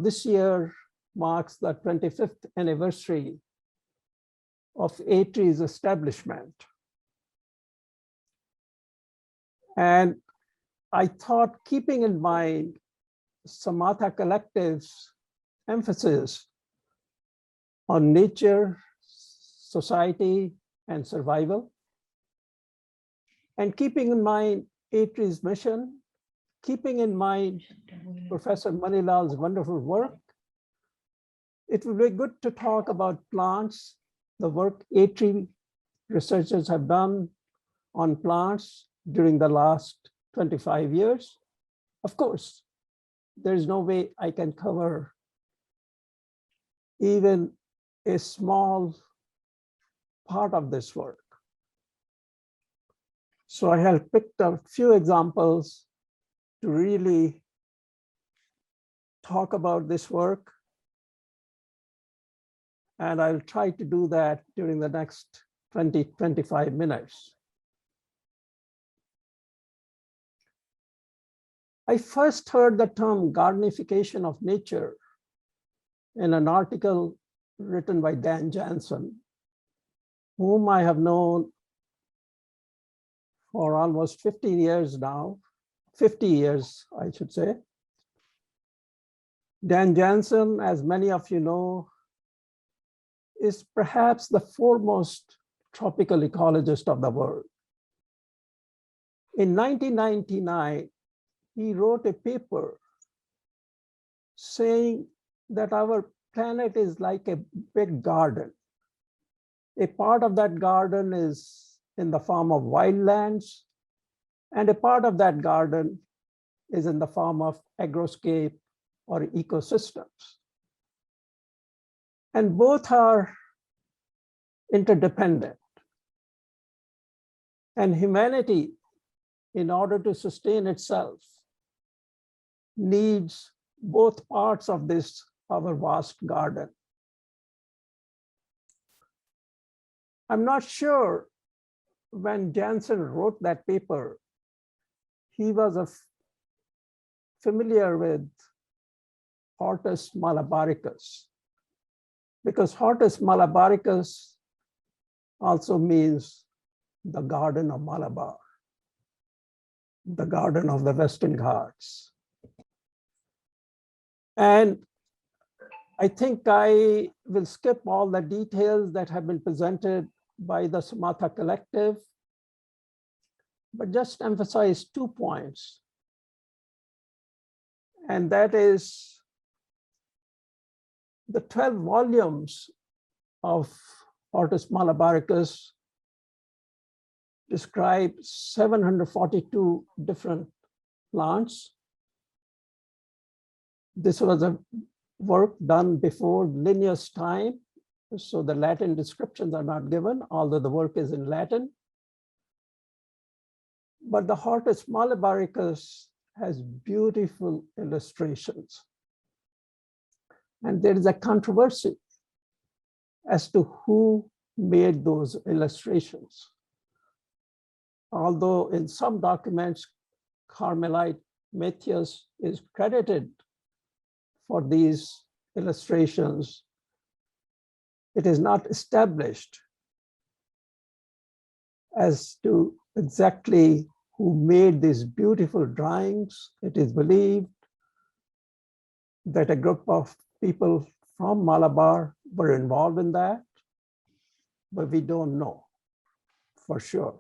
This year marks the 25th anniversary of ATREE's establishment. And I thought, keeping in mind Samatha Collective's emphasis on nature, society, and survival, and keeping in mind ATREE's mission, keeping in mind Professor Manilal's wonderful work, it would be good to talk about plants, the work ATREE researchers have done on plants during the last 25 years. Of course, there is no way I can cover even a small part of this work. So I have picked a few examples to really talk about this work. And I'll try to do that during the next 20-25 minutes. I first heard the term Gardenification of nature in an article written by H.Janzen, whom I have known for almost 50 years now, 50 years, I should say. H.Janzen, as many of you know, is perhaps the foremost tropical ecologist of the world. In 1999, he wrote a paper saying that our planet is like a big garden. A part of that garden is in the form of wildlands, and a part of that garden is in the form of agroscape or ecosystems. And both are interdependent. And humanity, in order to sustain itself, needs both parts of this, our vast garden. I'm not sure when Janzen wrote that paper, he was familiar with Hortus Malabaricus, because Hortus Malabaricus also means the Garden of Malabar, the Garden of the Western Ghats. And I think I will skip all the details that have been presented by the Samatha Collective, but just emphasize 2 points. And that is the 12 volumes of Hortus Malabaricus describe 742 different plants. This was a work done before Linnaeus' time, so the Latin descriptions are not given, although the work is in Latin. But the Hortus Malabaricus has beautiful illustrations. And there is a controversy as to who made those illustrations. Although in some documents, Carmelite Matthias is credited for these illustrations, it is not established as to exactly who made these beautiful drawings. It is believed that a group of people from Malabar were involved in that, but we don't know for sure.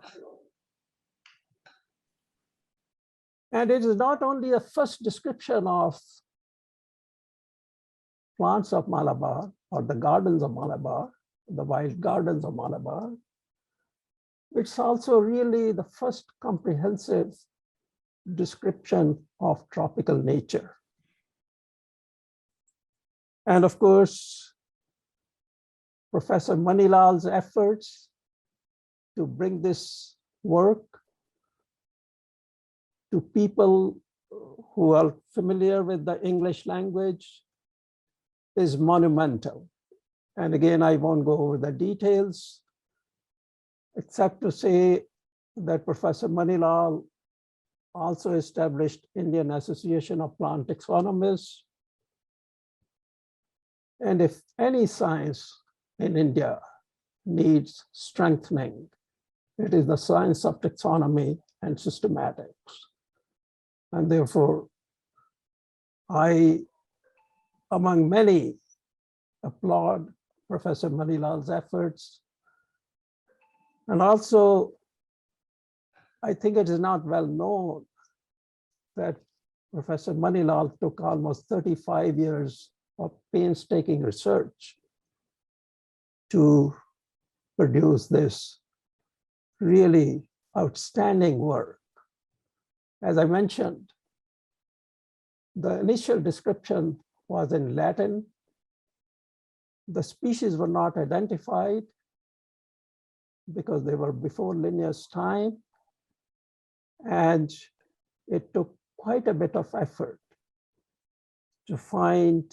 And it is not only a first description of plants of Malabar or the gardens of Malabar, the wild gardens of Malabar. It's also really the first comprehensive description of tropical nature. And of course, Professor Manilal's efforts to bring this work to people who are familiar with the English language is monumental. And again, I won't go over the details, except to say that Professor Manilal also established Indian Association of Plant Taxonomists, And if any science in India needs strengthening, it is the science of taxonomy and systematics. And therefore, I, among many, applaud Professor Manilal's efforts. And also, I think it is not well known that Professor Manilal took almost 35 years of painstaking research to produce this really outstanding work. As I mentioned, the initial description was in Latin. The species were not identified because they were before Linnaeus' time. And it took quite a bit of effort to find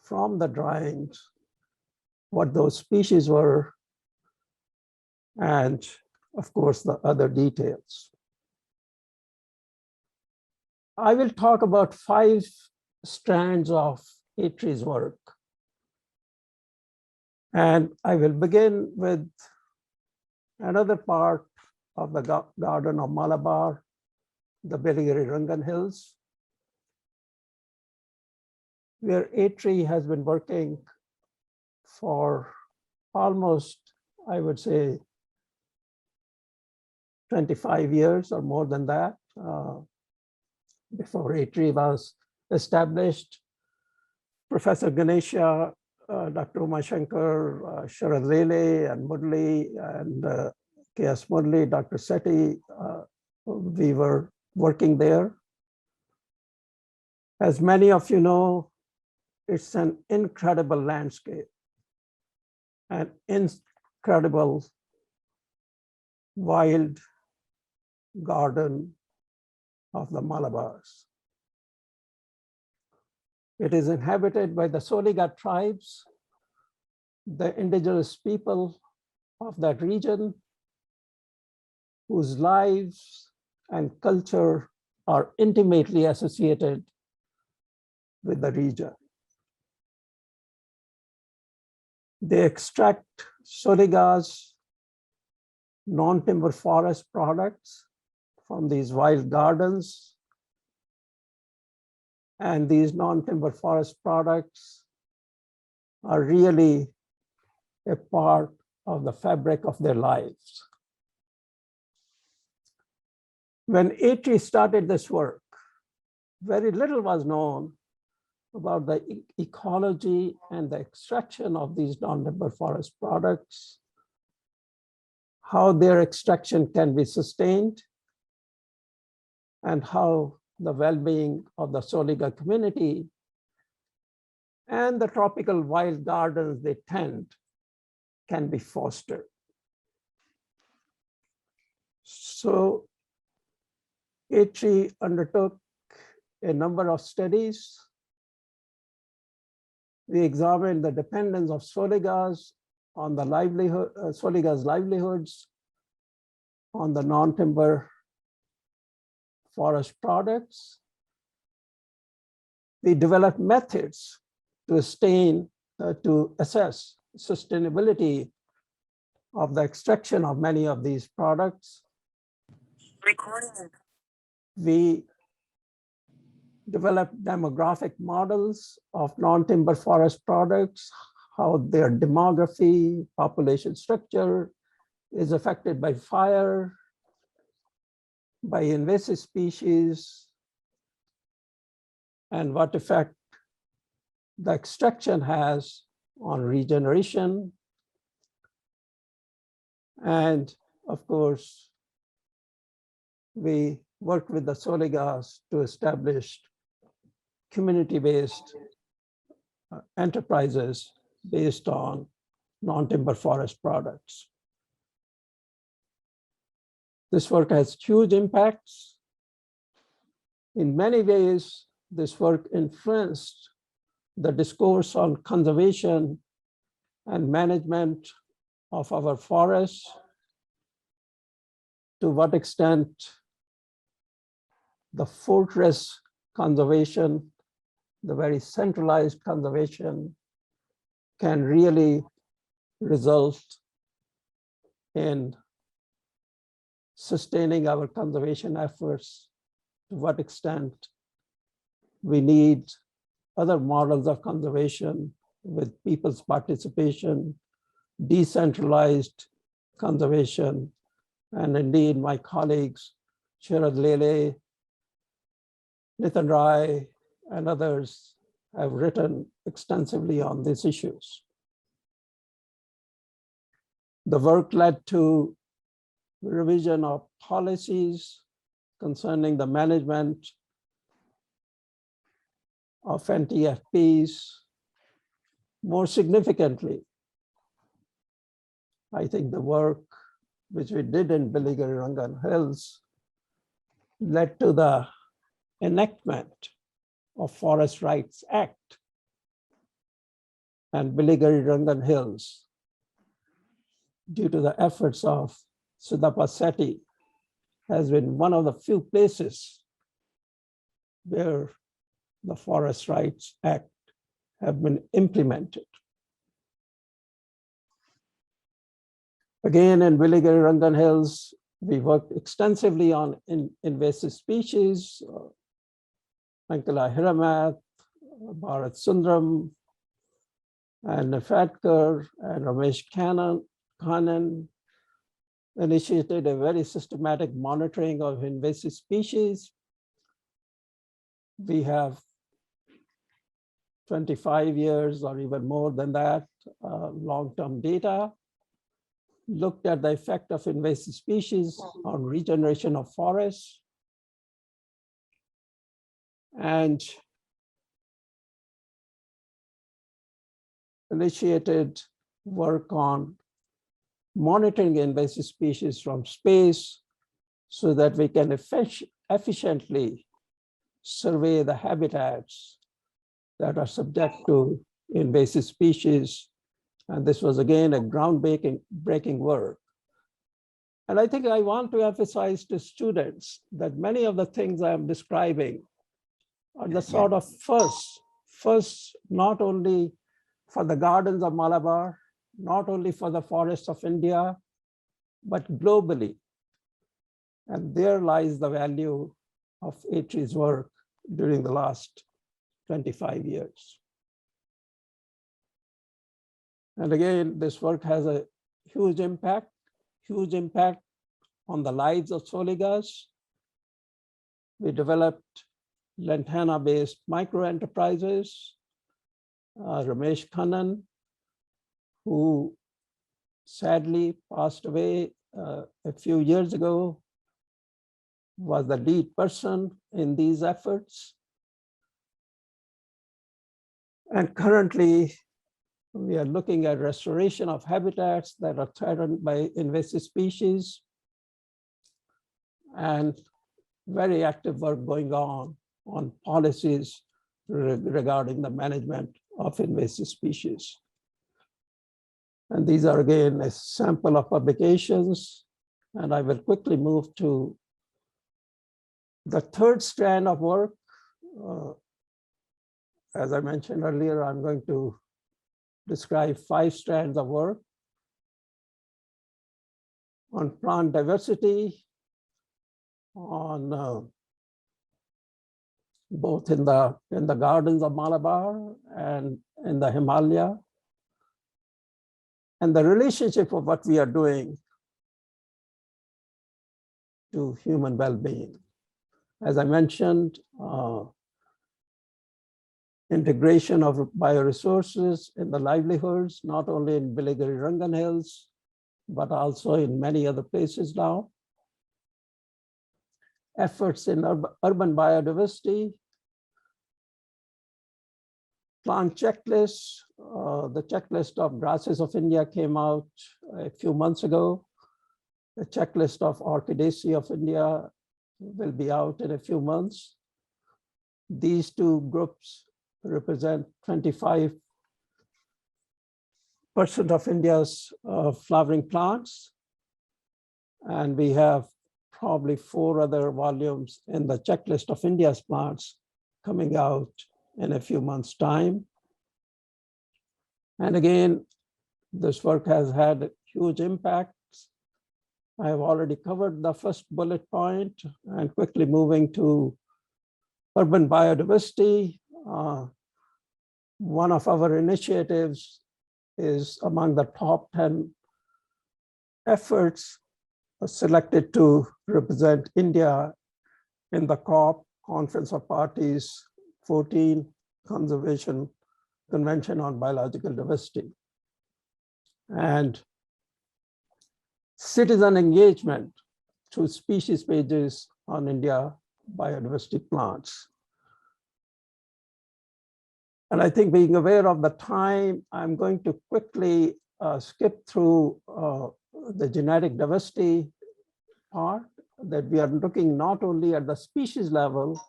from the drawings what those species were, and of course, the other details. I will talk about 5 strands of ATREE's work. And I will begin with another part of the Garden of Malabar, the Biligiri Rangan Hills, where ATREE has been working for almost, I would say, 25 years or more than that. Before ATREE was established, Professor Ganesha, Dr. Umashankar, Sharad Rele, and Murli, and K.S. Murli, Dr. Sethi, we were working there. As many of you know, it's an incredible landscape, an incredible wild garden of the Malabars. It is inhabited by the Soliga tribes, the indigenous people of that region, whose lives and culture are intimately associated with the region. They extract Soliga's non-timber forest products from these wild gardens. And these non-timber forest products are really a part of the fabric of their lives. When ATREE started this work, very little was known about the ecology and the extraction of these non-timber forest products, how their extraction can be sustained, and how the well-being of the Soliga community and the tropical wild gardens they tend can be fostered. So ATREE undertook a number of studies. We examined the dependence of Soligas on the livelihood, Soliga's livelihoods on the non-timber forest products. We developed methods to assess sustainability of the extraction of many of these products. We developed demographic models of non-timber forest products, how their demography, population structure is affected by fire, by invasive species, and what effect the extraction has on regeneration. And of course, we worked with the Soligas to establish community-based enterprises based on non-timber forest products. This work has huge impacts. In many ways, this work influenced the discourse on conservation and management of our forests. To what extent the fortress conservation, the very centralized conservation, can really result in sustaining our conservation efforts, to what extent we need other models of conservation with people's participation, decentralized conservation, and indeed my colleagues, Sharad Lele, Nitin Rai, and others have written extensively on these issues. The work led to revision of policies concerning the management of NTFPs. More significantly, I think the work which we did in Biligiri Rangan Hills led to the enactment of Forest Rights Act, and Biligiri Rangan Hills, due to the efforts of Siddhappa Sethi, has been one of the few places where the Forest Rights Act have been implemented. Again, in Biligiri Rangan Hills, we worked extensively on invasive species, Ankala Hiramath, Bharat Sundram, and Nefatkar, and Ramesh Kannan initiated a very systematic monitoring of invasive species. We have 25 years or even more than that, long-term data, looked at the effect of invasive species on regeneration of forests, and initiated work on monitoring invasive species from space so that we can efficiently survey the habitats that are subject to invasive species. And this was again a groundbreaking work. And I think I want to emphasize to students that many of the things I am describing are the sort of first, not only for the Gardens of Malabar, not only for the forests of India, but globally. And there lies the value of ATREE's work during the last 25 years. And again, this work has a huge impact on the lives of Soligas. We developed lantana-based micro-enterprises. Ramesh Kannan, who sadly passed away a few years ago, was the lead person in these efforts. And currently, we are looking at restoration of habitats that are threatened by invasive species, and very active work going on policies regarding the management of invasive species. And these are again a sample of publications, and I will quickly move to the third strand of work. As I mentioned earlier, I'm going to describe 5 strands of work on plant diversity, on both in the Gardens of Malabar and in the Himalaya, and the relationship of what we are doing to human well-being. As I mentioned, integration of bioresources in the livelihoods, not only in Biligiri Rangan Hills, but also in many other places now. Efforts in urban biodiversity, plant checklists. The checklist of grasses of India came out a few months ago. The checklist of Orchidaceae of India will be out in a few months. These two groups represent 25% of India's flowering plants. And we have probably 4 other volumes in the checklist of India's plants coming out in a few months' time. And again, this work has had huge impacts. I have already covered the first bullet point, and quickly moving to urban biodiversity. One of our initiatives is among the top 10 efforts selected to represent India in the COP, Conference of Parties 14 Conservation Convention on Biological Diversity. And citizen engagement through species pages on India biodiversity plants. And I think, being aware of the time, I'm going to quickly skip through the genetic diversity part, that we are looking not only at the species level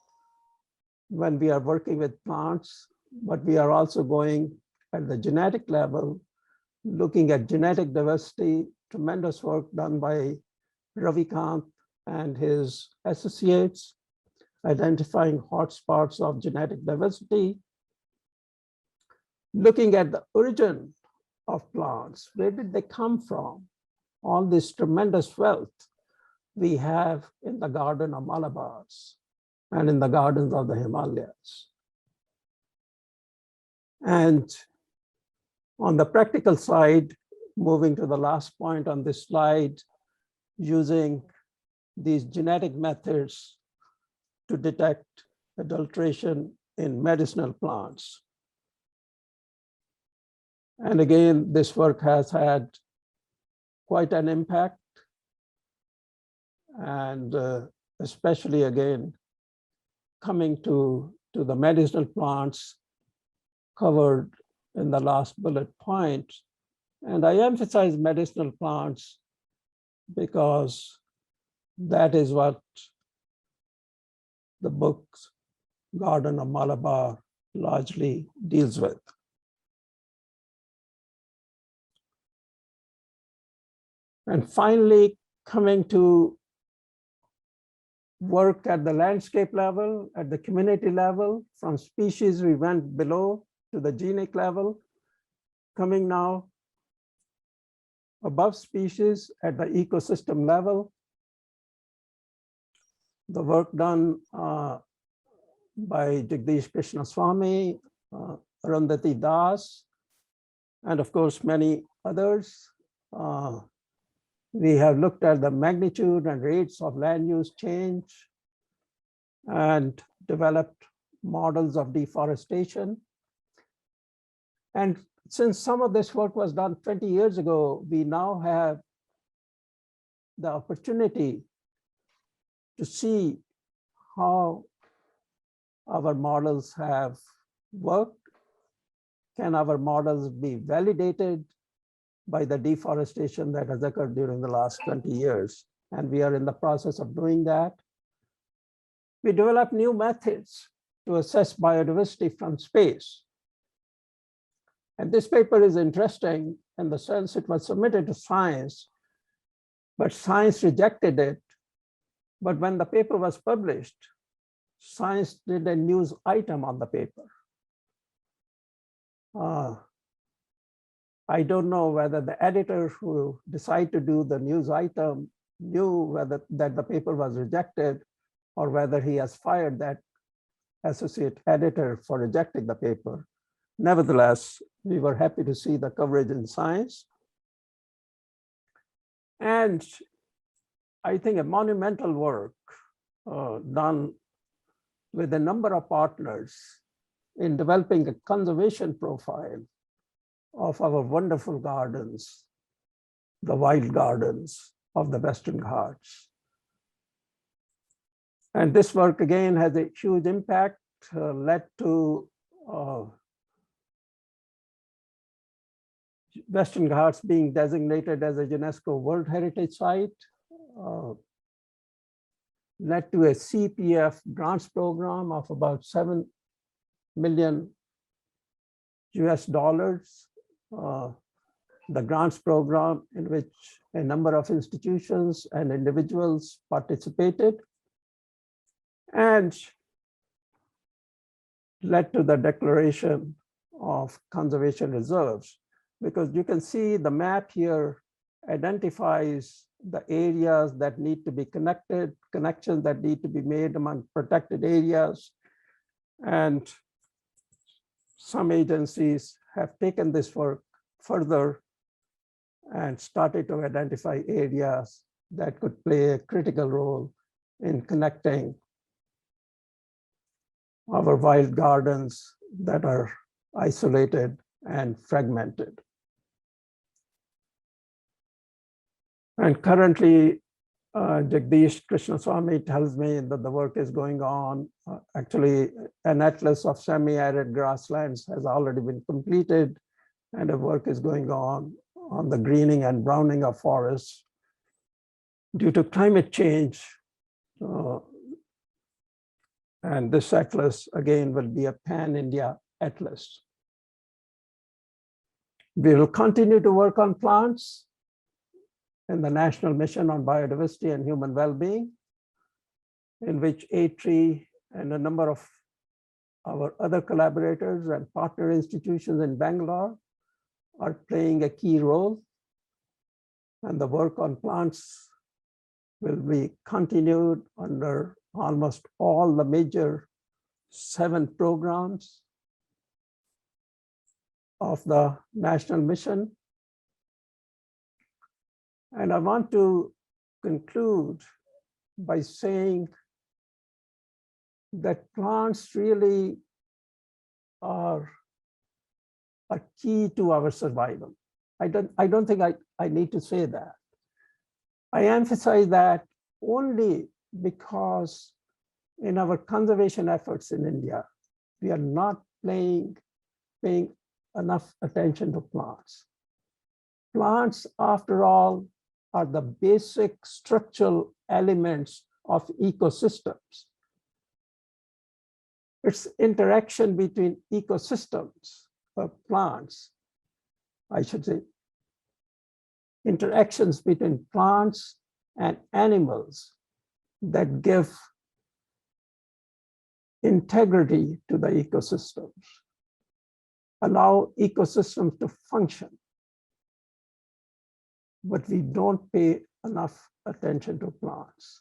when we are working with plants, but we are also going at the genetic level, looking at genetic diversity. Tremendous work done by Ravikanth and his associates, identifying hotspots of genetic diversity, looking at the origin of plants. Where did they come from? All this tremendous wealth we have in the Garden of Malabars and in the gardens of the Himalayas. And on the practical side, moving to the last point on this slide, using these genetic methods to detect adulteration in medicinal plants. And again, this work has had quite an impact, and especially again, coming to the medicinal plants covered in the last bullet point. And I emphasize medicinal plants because that is what the book Garden of Malabar largely deals with. And finally, coming to work at the landscape level, at the community level. From species, we went below to the genic level, coming now above species at the ecosystem level. The work done by Jagdish Krishnaswamy, Arundhati Das, and of course, many others. We have looked at the magnitude and rates of land use change and developed models of deforestation. And since some of this work was done 20 years ago, we now have the opportunity to see how our models have worked. Can our models be validated by the deforestation that has occurred during the last 20 years? And we are in the process of doing that. We develop new methods to assess biodiversity from space. And this paper is interesting in the sense it was submitted to Science, but Science rejected it. But when the paper was published, Science did a news item on the paper. I don't know whether the editor who decided to do the news item knew whether that the paper was rejected, or whether he has fired that associate editor for rejecting the paper. Nevertheless, we were happy to see the coverage in Science. And I think a monumental work done with a number of partners in developing a conservation profile of our wonderful gardens, the wild gardens of the Western Ghats. And this work again has a huge impact, led to Western Ghats being designated as a UNESCO World Heritage Site, led to a CPF grants program of about $7 million. The grants program in which a number of institutions and individuals participated, and led to the declaration of conservation reserves. because you can see the map here identifies the areas that need to be connected, connections that need to be made among protected areas. And some agencies have taken this work further and started to identify areas that could play a critical role in connecting our wild gardens that are isolated and fragmented. And currently, Jagdish Krishnaswamy tells me that the work is going on. Actually, an atlas of semi-arid grasslands has already been completed, and the work is going on the greening and browning of forests due to climate change. And this atlas, again, will be a pan-India atlas. We will continue to work on plants in the National Mission on Biodiversity and Human Well-being, in which ATREE and a number of our other collaborators and partner institutions in Bangalore are playing a key role. And the work on plants will be continued under almost all the major 7 programs of the National Mission. And I want to conclude by saying that plants really are a key to our survival. I don't think I need to say that. I emphasize that only because in our conservation efforts in India, we are not paying enough attention to plants. Plants, after all, are the basic structural elements of ecosystems. It's interaction between ecosystems of plants, I should say, interactions between plants and animals that give integrity to the ecosystems, allow ecosystems to function. But we don't pay enough attention to plants.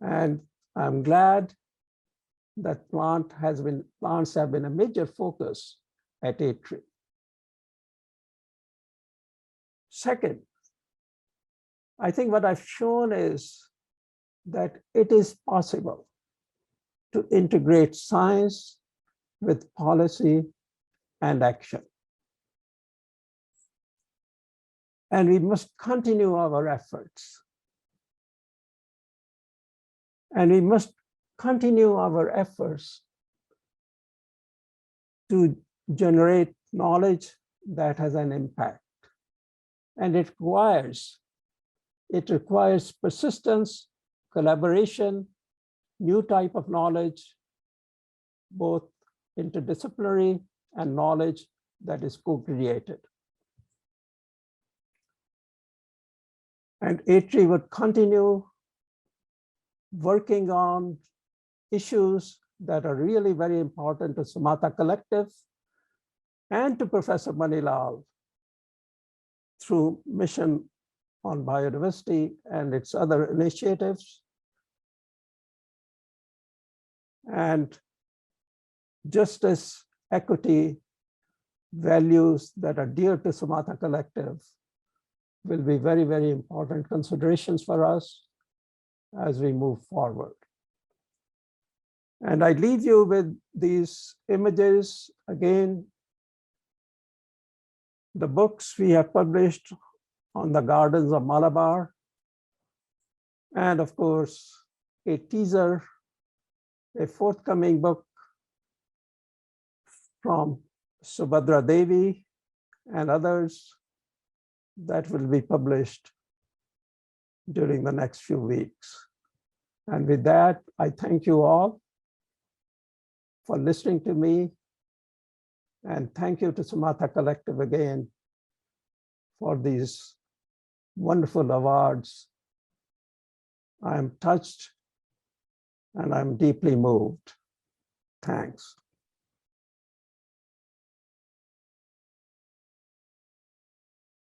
And I'm glad that plants have been a major focus at ATREE. Second, I think what I've shown is that it is possible to integrate science with policy and action. And we must continue our efforts. And we must continue our efforts to generate knowledge that has an impact. And it requires persistence, collaboration, new type of knowledge, both interdisciplinary and knowledge that is co-created. And ATREE would continue working on issues that are really very important to Samatha Collective and to Professor Manilal through Mission on Biodiversity and its other initiatives. And justice, equity, values that are dear to Samatha Collective will be very, very important considerations for us as we move forward. And I leave you with these images. Again, the books we have published on the Gardens of Malabar, and of course, a teaser, a forthcoming book from Subhadra Devi and others that will be published during the next few weeks. And with that, I thank you all for listening to me. And thank you to Samatha Collective again for these wonderful awards. I am touched and I'm deeply moved. Thanks.